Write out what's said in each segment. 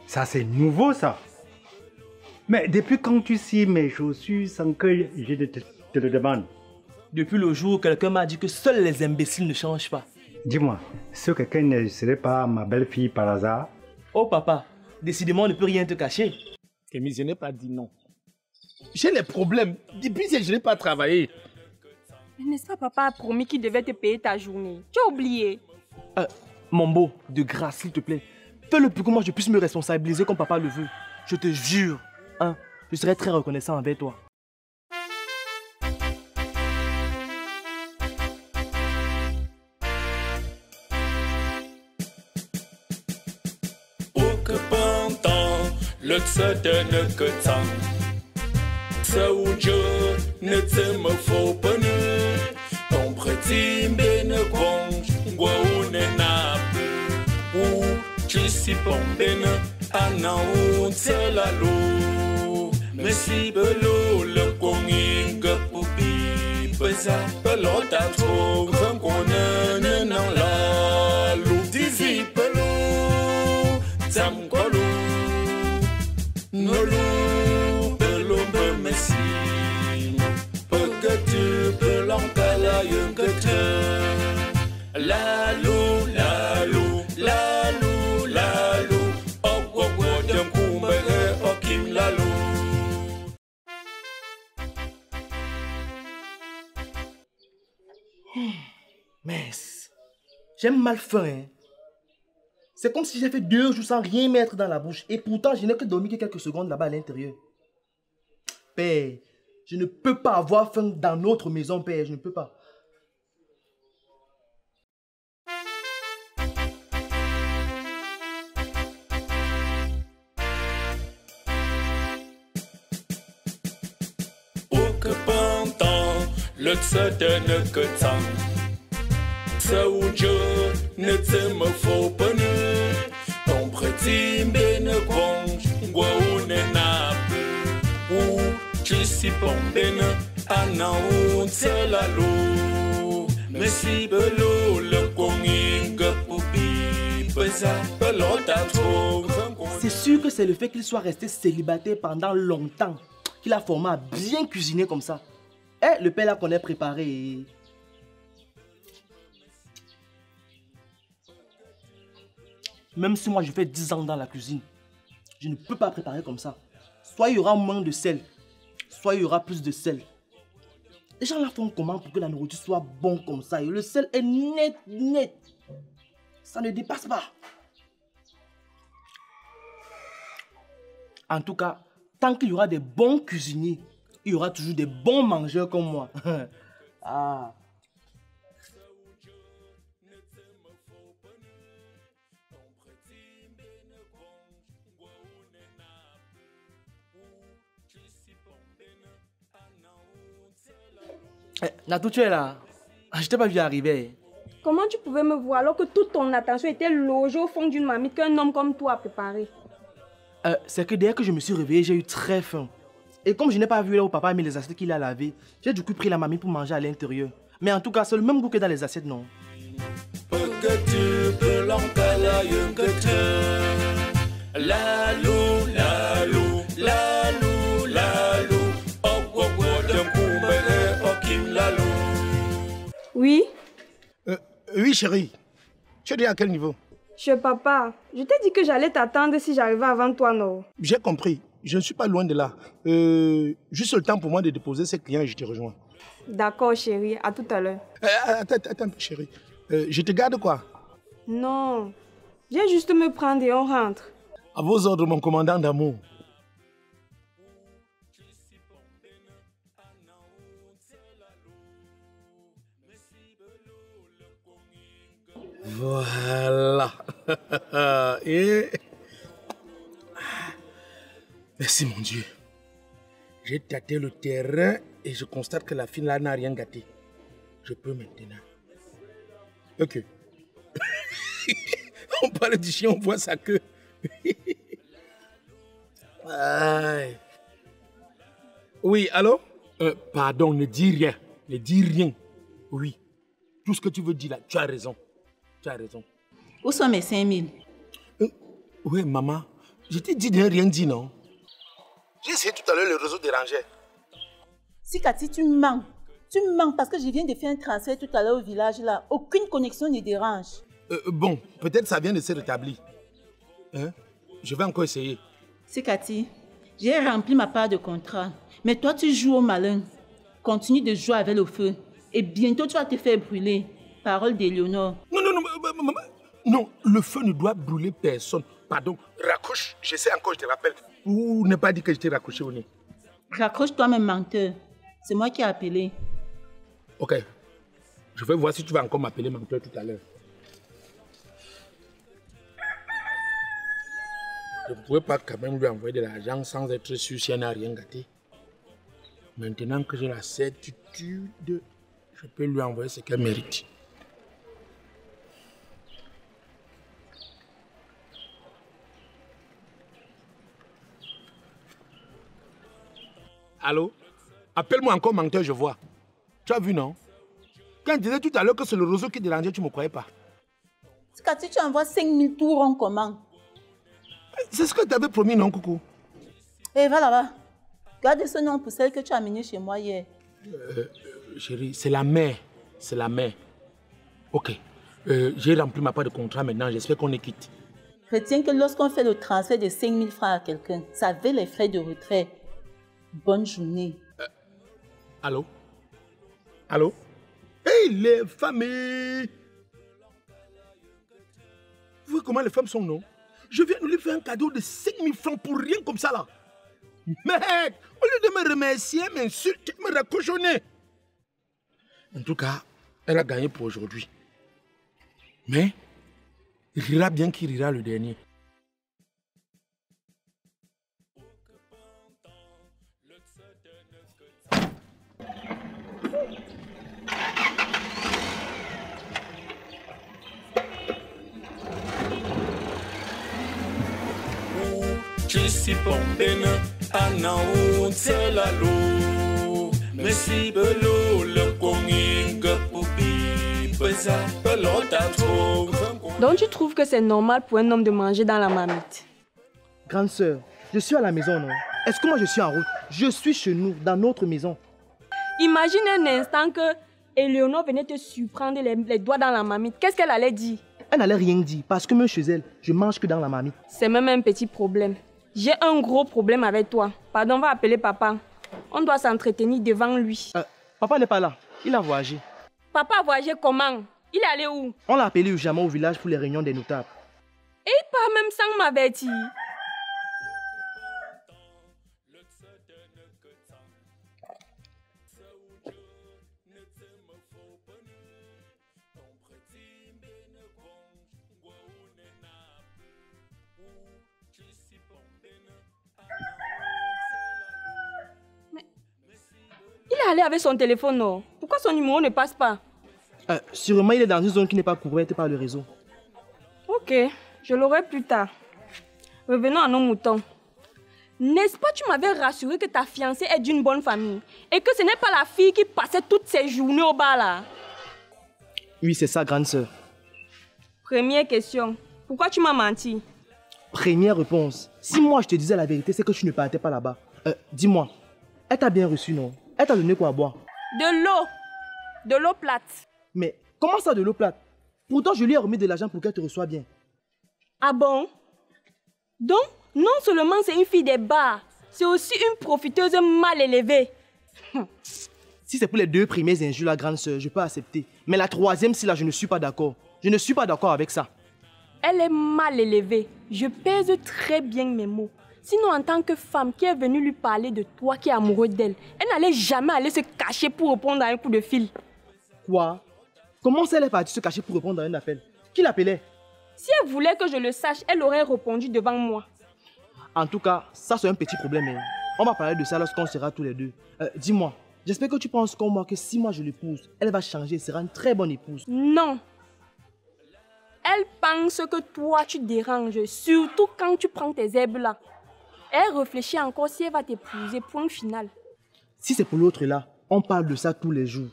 Ça, c'est nouveau, ça. Mais depuis quand tu scies mes chaussures sans que je te le demande? Depuis le jour où quelqu'un m'a dit que seuls les imbéciles ne changent pas. Dis-moi, ce quelqu'un ne serait pas ma belle-fille par hasard? Oh papa, décidément on ne peut rien te cacher. Kémy, je n'ai pas dit non. J'ai les problèmes. Depuis que je n'ai pas travaillé. Mais n'est-ce pas papa a promis qu'il devait te payer ta journée? Tu as oublié? Mon beau, de grâce s'il te plaît, fais-le pour que moi je puisse me responsabiliser comme papa le veut. Je te jure, hein, je serai très reconnaissant envers toi. Le donne que tant. Ça où Dieu ne te me faut pas nous. Ton petit ne compte, ou ne n'a plus. Ou tu si bon à non, c'est la loup. Mais si belou le conging pour pisa, belot à trop, qu'on ne n'en la loup. Disi belou, tam colou. Nolu belum messi pegetu belangkala yang kete lalu lalu lalu lalu ogwo dem kumbere okim lalu. Mince, j'ai mal faim, hein. C'est comme si j'ai fait 2 jours sans rien mettre dans la bouche. Et pourtant, je n'ai que dormi que quelques secondes là-bas à l'intérieur. Père, je ne peux pas avoir faim dans notre maison, père. Je ne peux pas. Aucun pantan, le donne que tant. Ça où Dieu ne te me faut pas nous. Ton petit ne compte, ou ne n'a plus. Ou tu si bon à non, c'est la loup. Mais si belou le conging pour pisa, belot à trop. C'est sûr que c'est le fait qu'il soit resté célibataire pendant longtemps qu'il a formé à bien cuisiner comme ça. Eh, le père là qu'on a préparé. Même si moi je fais 10 ans dans la cuisine, je ne peux pas préparer comme ça. Soit il y aura moins de sel, soit il y aura plus de sel. Les gens là font comment pour que la nourriture soit bonne comme ça? Et le sel est net. Ça ne dépasse pas. En tout cas, tant qu'il y aura des bons cuisiniers, il y aura toujours des bons mangeurs comme moi. Ah. Natou, tu es là? Je t'ai pas vu arriver. Comment tu pouvais me voir alors que toute ton attention était logée au fond d'une marmite qu'un homme comme toi a préparée? C'est que dès que je me suis réveillé, j'ai eu très faim. Et comme je n'ai pas vu là où papa a mis les assiettes qu'il a lavées, j'ai du coup pris la marmite pour manger à l'intérieur. Mais en tout cas, c'est le même goût que dans les assiettes, non? Oui? Oui, chérie. Tu es déjà à quel niveau? Papa, je t'ai dit que j'allais t'attendre si j'arrivais avant toi, non? J'ai compris. Je ne suis pas loin de là. Juste le temps pour moi de déposer ces clients et je te rejoins. D'accord, chérie. À tout à l'heure. Attends un peu, chérie. Je te garde quoi? Non. Viens juste me prendre et on rentre. À vos ordres, mon commandant d'amour. Voilà. Et... Merci mon Dieu. J'ai tâté le terrain et je constate que la fille là n'a rien gâté. Je peux maintenant. Ok. On parle du chien, on voit sa queue. Aïe. Oui, allô? Pardon, ne dis rien. Ne dis rien. Oui. Tout ce que tu veux dire là, tu as raison. Tu as raison. Où sont mes 5 000? Oui, maman. Je t'ai dit de ne rien dire, non? J'ai essayé tout à l'heure, le réseau dérangeait. Si Cathy, tu mens. Tu mens parce que je viens de faire un transfert tout à l'heure au village là. Aucune connexion ne dérange. Bon, peut-être ça vient de se rétablir. Hein? Je vais encore essayer. Si Cathy, j'ai rempli ma part de contrat. Mais toi, tu joues au malin. Continue de jouer avec le feu. Et bientôt, tu vas te faire brûler. Parole d'Éléonore. Non, le feu ne doit brûler personne. Pardon, raccroche, j'essaie encore, je te rappelle. Ou ne pas dire que je t'ai raccroché au nez. Raccroche toi-même, menteur. C'est moi qui ai appelé. Ok. Je vais voir si tu vas encore m'appeler menteur tout à l'heure. Je ne pouvais pas quand même lui envoyer de l'argent sans être sûr si elle n'a rien gâté. Maintenant que j'ai la certitude, je peux lui envoyer ce qu'elle mérite. Allô? Appelle-moi encore menteur, je vois. Tu as vu, non? Quand je disais tout à l'heure que c'est le réseau qui dérangeait, tu ne me croyais pas. Cathy, tu envoies 5000 tours en comment? C'est ce que tu avais promis, non, coucou? Eh, va là-bas. Garde ce nom pour celle que tu as amenée chez moi hier. Chérie, c'est la mère. C'est la mère. Ok. J'ai rempli ma part de contrat maintenant. J'espère qu'on est quitte. Retiens que lorsqu'on fait le transfert de 5000 francs à quelqu'un, ça avait les frais de retrait. Bonne journée. Allô? Allô? Hey, les familles! Vous voyez comment les femmes sont, non? Je viens de lui faire un cadeau de 5000 francs pour rien comme ça, là. Mec, au lieu de me remercier, m'insulter, me raccrochonner. En tout cas, elle a gagné pour aujourd'hui. Mais, il rira bien qu'il rira le dernier. Chisipondene anaunselalo mesibelo lekonginga pupi pesa pelota trop. Donc tu trouves que c'est normal pour un homme de manger dans la marmite? Grande sœur, je suis à la maison, non? Est-ce que moi je suis en route? Je suis chez nous, dans notre maison. Imagine un instant que Éléonore venait te surprendre les doigts dans la marmite. Qu'est-ce qu'elle allait dire? Elle n'allait rien dire parce que même chez elle, je mange que dans la marmite. C'est même un petit problème. J'ai un gros problème avec toi. Pardon, on va appeler papa. On doit s'entretenir devant lui. Papa n'est pas là. Il a voyagé. Papa a voyagé comment? Il est allé où? On l'a appelé urgemment au village pour les réunions des notables. Et il part même sans m'avertir. Il est allé avec son téléphone, non? Pourquoi son numéro ne passe pas? Sûrement, il est dans une zone qui n'est pas couverte par le réseau. Ok, je l'aurai plus tard. Revenons à nos moutons. N'est-ce pas, tu m'avais rassuré que ta fiancée est d'une bonne famille et que ce n'est pas la fille qui passait toutes ses journées au bar là? Oui, c'est ça, grande sœur. Première question, pourquoi tu m'as menti? Première réponse, si moi je te disais la vérité, c'est que tu ne partais pas là-bas. Dis-moi, elle t'a bien reçu, non? Elle t'a donné quoi à boire? De l'eau plate. Mais comment ça, de l'eau plate? Pourtant, je lui ai remis de l'argent pour qu'elle te reçoive bien. Ah bon? Donc, non seulement c'est une fille des bars, c'est aussi une profiteuse mal élevée. Si c'est pour les deux premières injures, la grande sœur, je peux accepter. Mais la troisième, si là, je ne suis pas d'accord. Je ne suis pas d'accord avec ça. Elle est mal élevée. Je pèse très bien mes mots. Sinon, en tant que femme qui est venue lui parler de toi, qui est amoureux d'elle, elle n'allait jamais aller se cacher pour répondre à un coup de fil. Quoi? Comment ça, elle est partie se cacher pour répondre à un appel? Qui l'appelait? Si elle voulait que je le sache, elle aurait répondu devant moi. En tout cas, ça c'est un petit problème. Hein. On va parler de ça lorsqu'on sera tous les deux. Dis-moi, j'espère que tu penses comme moi que si moi je l'épouse, elle va changer, sera une très bonne épouse. Non. Elle pense que toi tu déranges, surtout quand tu prends tes herbes là. Elle réfléchit encore si elle va t'épouser, point final. Si c'est pour l'autre là, on parle de ça tous les jours.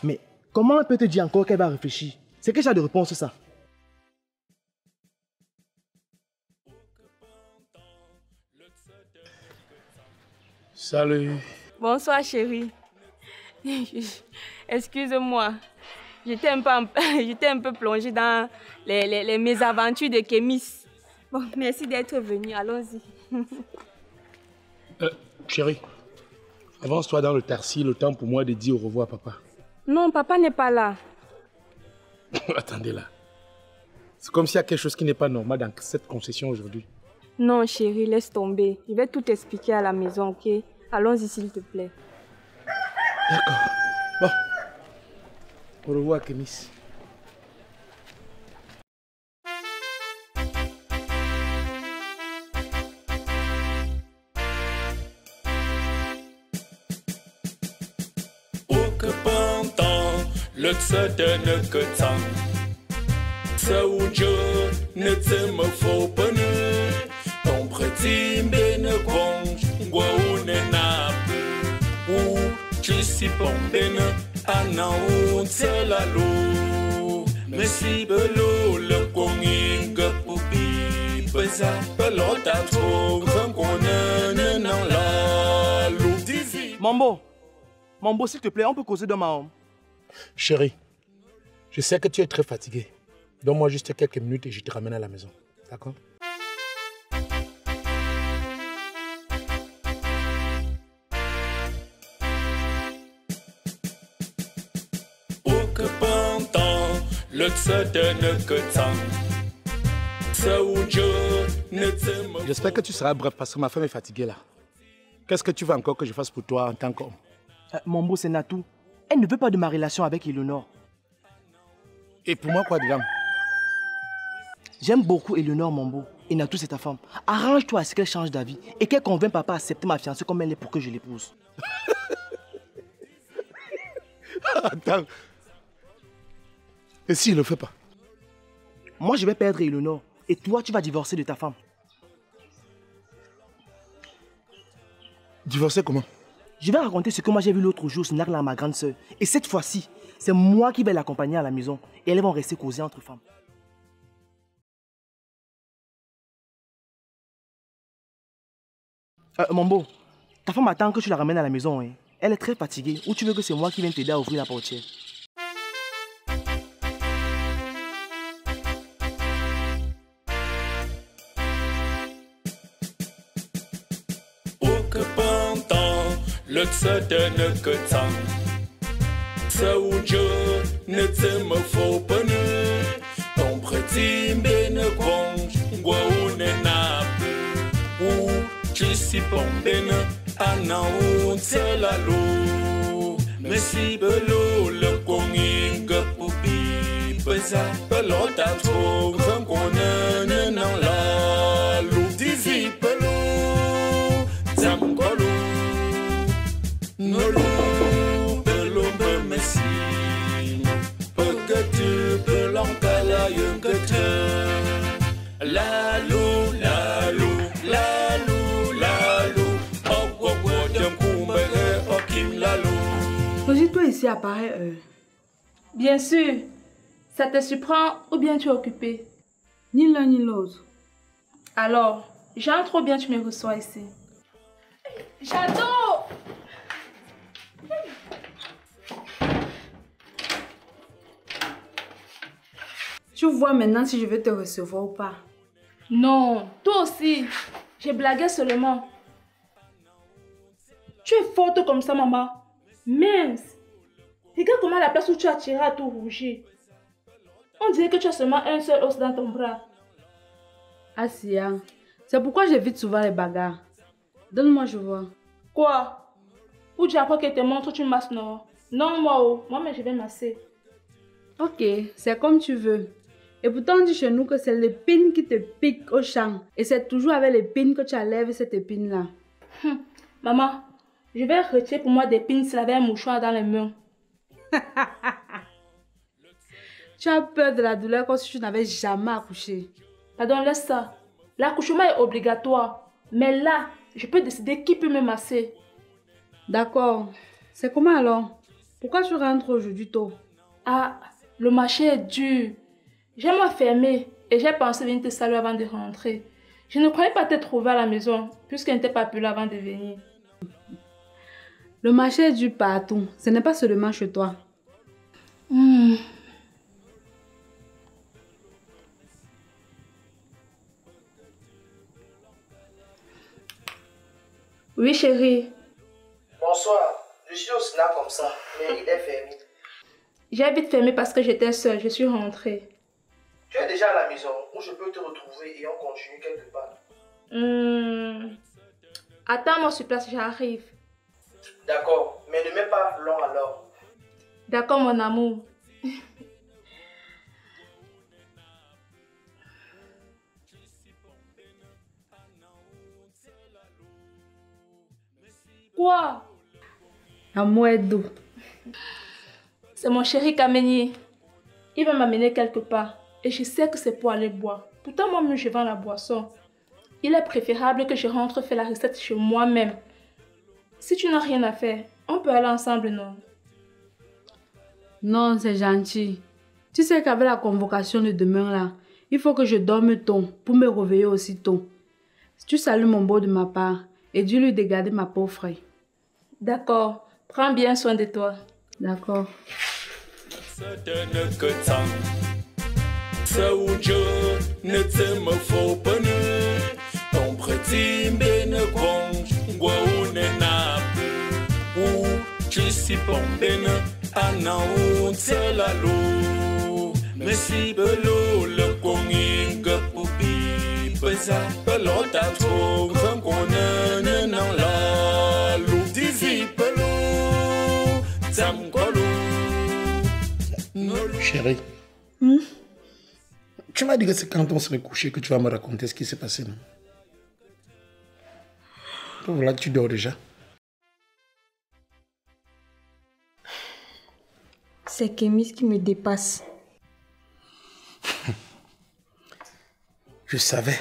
Mais comment elle peut te dire encore qu'elle va réfléchir? C'est quel genre de réponse ça? Salut. Bonsoir, chérie. Excuse-moi. J'étais un peu plongée dans les mésaventures de Kémis. Bon, merci d'être venu. Allons-y. Chérie, avance-toi dans le taxi, le temps pour moi de dire au revoir à papa. Non, papa n'est pas là. Attendez là. C'est comme s'il y a quelque chose qui n'est pas normal dans cette concession aujourd'hui. Non, chérie, laisse tomber. Je vais tout expliquer à la maison, ok? Allons-y, s'il te plaît. D'accord. Bon. Au revoir, Kémis. Le tse de ne que tant ce où Dieu ne te me faut pas ton petit ne conge ou ne n'a ou tu si bon ne ana ou c'est la lou mais si belou le congi que poupi pesa pelota trop grand qu'on ne n'en la lou dizi. Mambo, s'il te plaît, on peut causer demain. Chérie, je sais que tu es très fatiguée. Donne-moi juste quelques minutes et je te ramène à la maison. D'accord? J'espère que tu seras bref parce que ma femme est fatiguée là. Qu'est-ce que tu veux encore que je fasse pour toi en tant qu'homme? Mambo, c'est Natou. Elle ne veut pas de ma relation avec Eleonore. Et pour moi, quoi, dedans? J'aime beaucoup Eleonore, Mambo. Et Natou, c'est ta femme. Arrange-toi à ce qu'elle change d'avis et qu'elle convainc papa à accepter ma fiancée comme elle est pour que je l'épouse. Attends. Et s'il ne le fait pas? Moi, je vais perdre Eleonore. Et toi, tu vas divorcer de ta femme. Divorcer comment? Je vais raconter ce que moi j'ai vu l'autre jour, Snack là, ma grande soeur. Et cette fois-ci, c'est moi qui vais l'accompagner à la maison. Et elles vont rester causer entre femmes. Mambo, ta femme attend que tu la ramènes à la maison. Hein. Elle est très fatiguée. Ou tu veux que c'est moi qui vienne t'aider à ouvrir la portière? Le tse de ne que tant ce où Dieu ne te me faut pas ton petit ne conge ou ne n'a ou tu si bon ne ana ou c'est la lou mais si belou le congi que poupi pesa pelota trop grand qu'on ne n'en la lou dizi belou zamgolou Nolo, belum bermesi, begitu belangkala yang kecil. Lalu, lalu, lalu, lalu, oh, jam kumere okim lalu. Logis-toi ici à pareille heure. Bien sûr. Ça te surprend ou bien tu es occupé? Ni l'un ni l'autre. Alors, j'entre ou bien tu me reçois ici? J'adore! Tu vois maintenant si je vais te recevoir ou pas. Non, toi aussi. J'ai blagué seulement. Tu es forte comme ça, maman. Mince. Regarde comment la place où tu as tiré a tout rougir. On dirait que tu as seulement un seul os dans ton bras. Asia, c'est pourquoi j'évite souvent les bagarres. Donne-moi, je vois. Quoi? Ou tu apprends qu'elle te montre tu masses, non? Non, moi, mais je vais masser. Ok, c'est comme tu veux. Et pourtant, on dit chez nous que c'est l'épine qui te pique au champ. Et c'est toujours avec l'épine que tu enlèves cette épine-là. Maman, je vais retirer pour moi des pins avec un mouchoir dans les mains. Tu as peur de la douleur comme si tu n'avais jamais accouché. Pardon, laisse ça. L'accouchement est obligatoire. Mais là, je peux décider qui peut me masser. D'accord. C'est comment alors? Pourquoi tu rentres aujourd'hui tôt? Ah, le marché est dur. J'ai m'enfermé et j'ai pensé venir te saluer avant de rentrer. Je ne croyais pas te trouver à la maison puisqu'elle n'était pas plus là avant de venir. Le marché est dur partout. Ce n'est pas seulement chez toi. Oui, chérie. Bonsoir. Je suis au snack comme ça, mais il est fermé. J'ai vite fermé parce que j'étais seule. Je suis rentrée. Tu es déjà à la maison où je peux te retrouver et on continue quelque part. Attends-moi sur place, j'arrive. D'accord, mais ne mets pas long alors. D'accord, mon amour. Quoi? L'amour est doux. C'est mon chéri Kameni. Il va m'amener quelque part. Et je sais que c'est pour aller boire. Pourtant, moi-même, je vends la boisson. Il est préférable que je rentre faire la recette chez moi-même. Si tu n'as rien à faire, on peut aller ensemble, non? Non, c'est gentil. Tu sais qu'avec la convocation de demain là, il faut que je dorme tôt pour me réveiller aussi tôt. Tu salues mon beau de ma part et dis-lui de garder ma peau frais. D'accord. Prends bien soin de toi. D'accord. Chérie, tu m'as dit que c'est quand on serait couché que tu vas me raconter ce qui s'est passé, non? Voilà, tu dors déjà. C'est Kémis qui me dépasse. Je savais.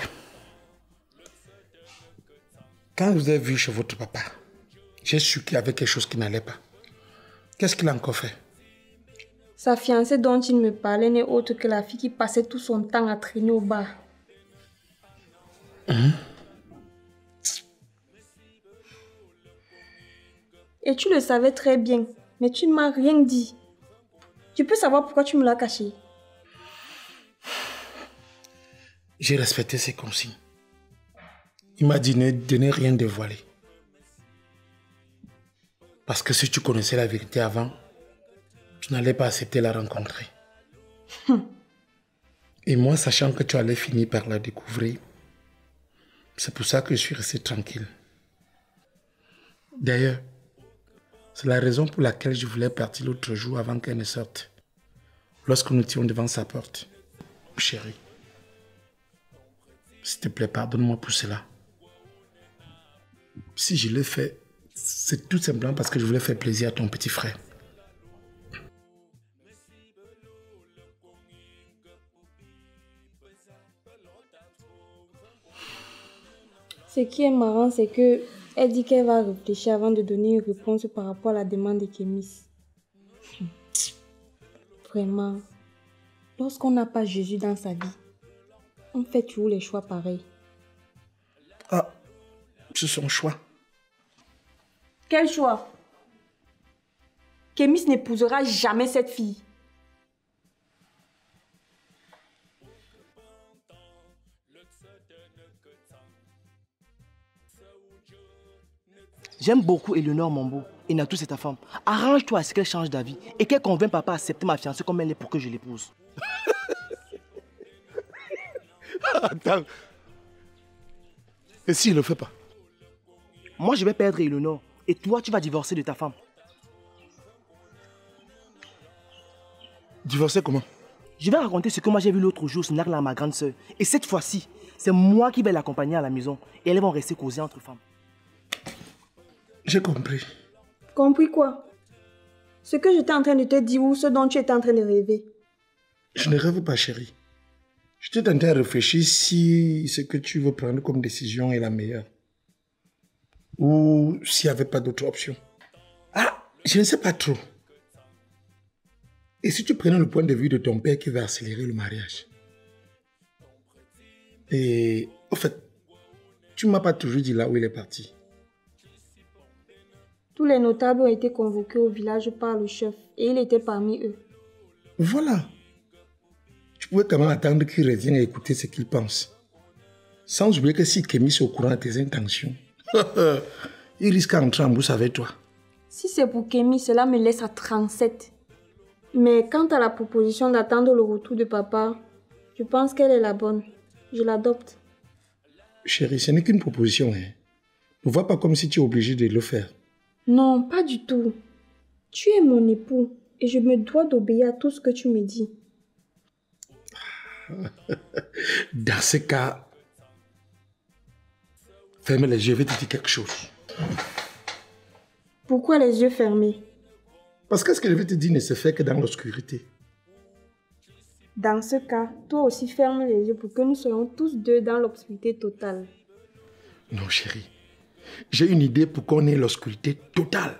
Quand je vous ai vu chez votre papa, j'ai su qu'il y avait quelque chose qui n'allait pas. Qu'est-ce qu'il a encore fait? Sa fiancée dont il me parlait n'est autre que la fille qui passait tout son temps à traîner au bar. Et tu le savais très bien, mais tu ne m'as rien dit. Tu peux savoir pourquoi tu me l'as caché? J'ai respecté ses consignes. Il m'a dit de ne rien dévoiler. Parce que si tu connaissais la vérité avant, tu n'allais pas accepter la rencontrer. Et moi, sachant que tu allais finir par la découvrir, c'est pour ça que je suis resté tranquille. D'ailleurs, c'est la raison pour laquelle je voulais partir l'autre jour avant qu'elle ne sorte. Lorsque nous étions devant sa porte. Chérie, s'il te plaît, pardonne-moi pour cela. Si je l'ai fait, c'est tout simplement parce que je voulais faire plaisir à ton petit frère. Ce qui est marrant, c'est que elle dit qu'elle va réfléchir avant de donner une réponse par rapport à la demande de Kémis. Vraiment, lorsqu'on n'a pas Jésus dans sa vie, on fait toujours les choix pareils. Ah, c'est son choix. Quel choix? Kémis n'épousera jamais cette fille. J'aime beaucoup Eleonore, mon beau. Et Natou, c'est ta femme. Arrange-toi à ce qu'elle change d'avis et qu'elle convainc papa à accepter ma fiancée comme elle est pour que je l'épouse. Attends. Et s'il ne le fait pas? Moi, je vais perdre Eleonore. Et toi, tu vas divorcer de ta femme. Divorcer comment? Je vais raconter ce que moi j'ai vu l'autre jour, snack là à ma grande soeur. Et cette fois-ci, c'est moi qui vais l'accompagner à la maison. Et elles vont rester causer entre femmes. J'ai compris. Compris quoi? Ce que j'étais en train de te dire ou ce dont tu étais en train de rêver? Je ne rêve pas, chérie. Je t'ai tenté à réfléchir si ce que tu veux prendre comme décision est la meilleure. Ou s'il n'y avait pas d'autre option. Ah, je ne sais pas trop. Et si tu prenais le point de vue de ton père qui veut accélérer le mariage? Et, au fait, tu ne m'as pas toujours dit là où il est parti. Tous les notables ont été convoqués au village par le chef et il était parmi eux. Voilà. Tu pouvais quand même attendre qu'il revienne et écouter ce qu'il pense. Sans oublier que si Kémy est au courant de tes intentions, il risque d'entrer en bourse avec toi. Si c'est pour Kémy, cela me laisse à 37. Mais quant à la proposition d'attendre le retour de papa, je pense qu'elle est la bonne. Je l'adopte. Chérie, ce n'est qu'une proposition. Hein. Ne vois pas comme si tu es obligé de le faire. Non, pas du tout. Tu es mon époux et je me dois d'obéir à tout ce que tu me dis. Dans ce cas, ferme les yeux, je vais te dire quelque chose. Pourquoi les yeux fermés? Parce que ce que je vais te dire ne se fait que dans l'obscurité. Dans ce cas, toi aussi ferme les yeux pour que nous soyons tous deux dans l'obscurité totale. Non, chérie. J'ai une idée pour qu'on ait l'obscurité totale.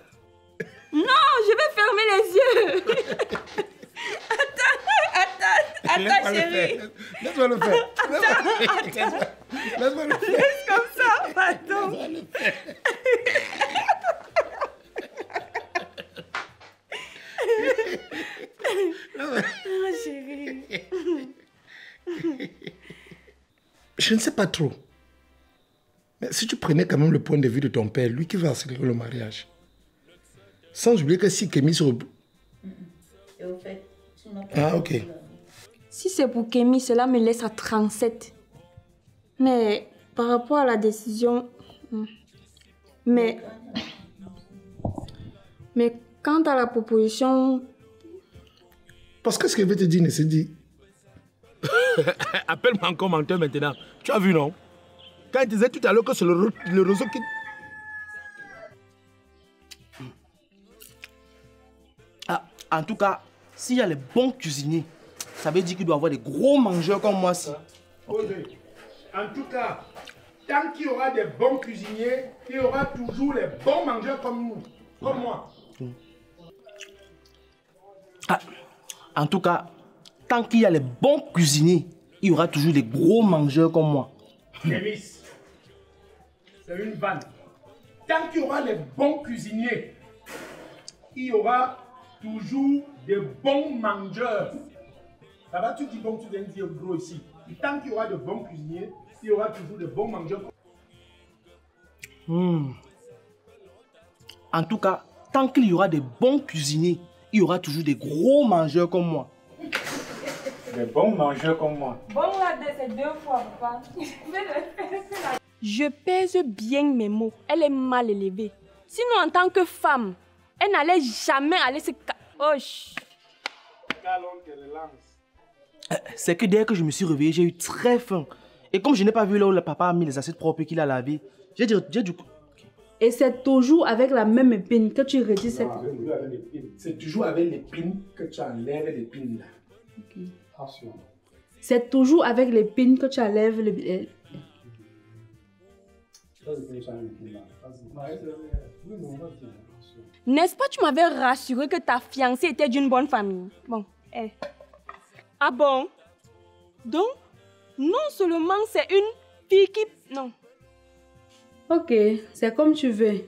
Non, je vais fermer les yeux. Attends, chérie. Laisse-moi le faire. Laisse-moi le faire. Laisse comme ça, pardon. Laisse-moi le faire. Oh, chérie. Je ne sais pas trop. Mais si tu prenais quand même le point de vue de ton père, lui qui va accélérer le mariage. Sans oublier que si Kémy se... Ah, ok. Si c'est pour Kémy, cela me laisse à 37. Mais par rapport à la décision... Mais quant à la proposition... Parce que ce que je vais te dire ne se dit. Appelle-moi en commentaire maintenant. Tu as vu, non? Quand il disait tout à l'heure que c'est le roseau qui... Ah, en tout cas, s'il y a les bons cuisiniers, ça veut dire qu'il doit y avoir des gros mangeurs comme moi aussi. Okay. En tout cas, tant qu'il y aura des bons cuisiniers, il y aura toujours les bons mangeurs comme nous, comme moi. Ah, en tout cas, tant qu'il y a les bons cuisiniers, il y aura toujours des gros mangeurs comme moi. Kémy, c'est une vanne. Tant qu'il y aura les bons cuisiniers, il y aura toujours des bons mangeurs. Ça va, tu dis bon, tu viens de dire gros ici. Et tant qu'il y aura de bons cuisiniers, il y aura toujours de bons mangeurs. En tout cas, tant qu'il y aura des bons cuisiniers, il y aura toujours des gros mangeurs comme moi. Des bons mangeurs comme moi. Bon, là, c'est 2 fois, papa. Je pèse bien mes mots. Elle est mal élevée. Sinon, en tant que femme, elle n'allait jamais aller se... C'est que dès que je me suis réveillé, j'ai eu très faim. Et comme je n'ai pas vu là où le papa a mis les assiettes propres qu'il a lavées, j'ai du coup... Et c'est toujours avec la même épine que tu redis cette... C'est toujours avec l'épine que tu enlèves l'épine là. Okay. Attention. C'est toujours avec l'épine que tu enlèves le... N'est-ce pas, tu m'avais rassuré que ta fiancée était d'une bonne famille? Bon, Ah bon? Donc, non seulement c'est une fille qui... Non. Ok, c'est comme tu veux.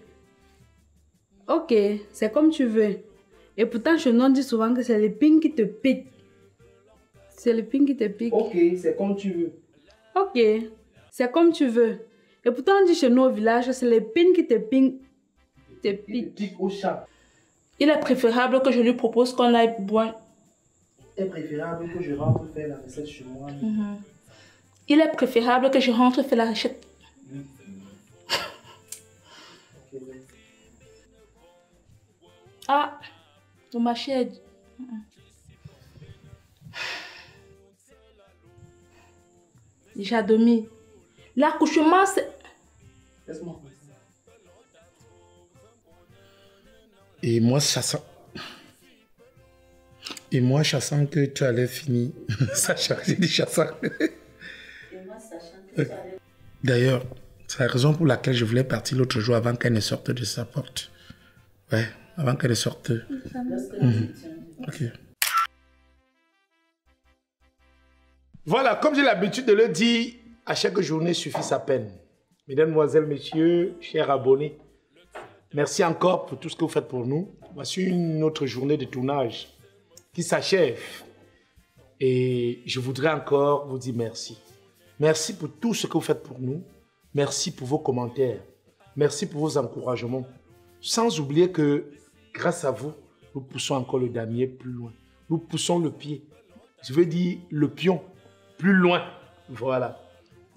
Ok, c'est comme tu veux. Et pourtant, Chenon dit souvent que c'est l'épine qui te pique. C'est l'épine qui te pique. Ok, c'est comme tu veux. Ok, c'est comme tu veux. Et pourtant, on dit chez nous au village que c'est l'épine qui te pique. Te pique au chat. Il est préférable que je lui propose qu'on aille boire. Il est préférable que je rentre faire la recette chez moi. Il est préférable que je rentre faire la recette. Ah, ma chère. J'ai dormi. L'accouchement, c'est... Laisse-moi. Et moi, chassant que tu allais finir. Sacha, j'ai dit chassant. D'ailleurs, c'est la raison pour laquelle je voulais partir l'autre jour avant qu'elle ne sorte de sa porte. Ouais, avant qu'elle ne sorte. Ok. Voilà, comme j'ai l'habitude de le dire, à chaque journée suffit sa peine. Mesdames, Mesdemoiselles, Messieurs, chers abonnés, Merci encore pour tout ce que vous faites pour nous. Voici une autre journée de tournage qui s'achève. Et je voudrais encore vous dire merci. Merci pour tout ce que vous faites pour nous. Merci pour vos commentaires. Merci pour vos encouragements. Sans oublier que grâce à vous, nous poussons encore le damier plus loin. Nous poussons le pied. Je veux dire le pion plus loin. Voilà.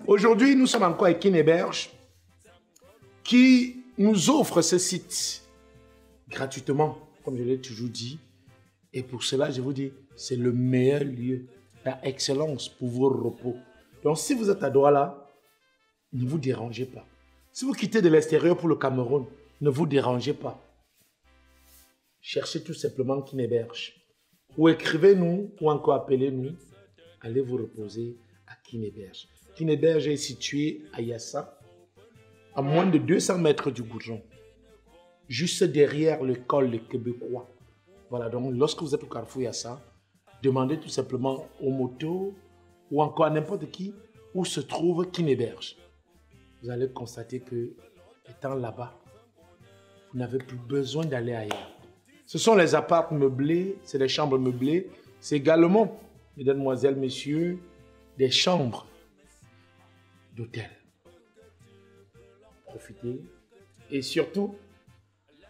Aujourd'hui, nous sommes encore avec Kineberge qui nous offre ce site gratuitement, comme je l'ai toujours dit. Et pour cela, je vous dis, c'est le meilleur lieu par excellence pour vos repos. Donc, si vous êtes à Douala, ne vous dérangez pas. Si vous quittez de l'extérieur pour le Cameroun, ne vous dérangez pas. Cherchez tout simplement Kineberge. Ou écrivez-nous, ou encore appelez-nous. Allez vous reposer à Kineberge. Kineberge est situé à Yassa, à moins de 200 mètres du Goudron, juste derrière l'école des Québécois. Voilà, donc lorsque vous êtes au carrefour Yassa, demandez tout simplement aux motos ou encore à n'importe qui où se trouve Kineberge. Vous allez constater que, étant là-bas, vous n'avez plus besoin d'aller ailleurs. Ce sont les apparts meublés, c'est les chambres meublées. C'est également, mesdemoiselles, messieurs, des chambres d'hôtel. Profitez et surtout,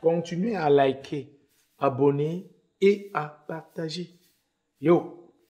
continuez à liker, abonner et à partager. Yo!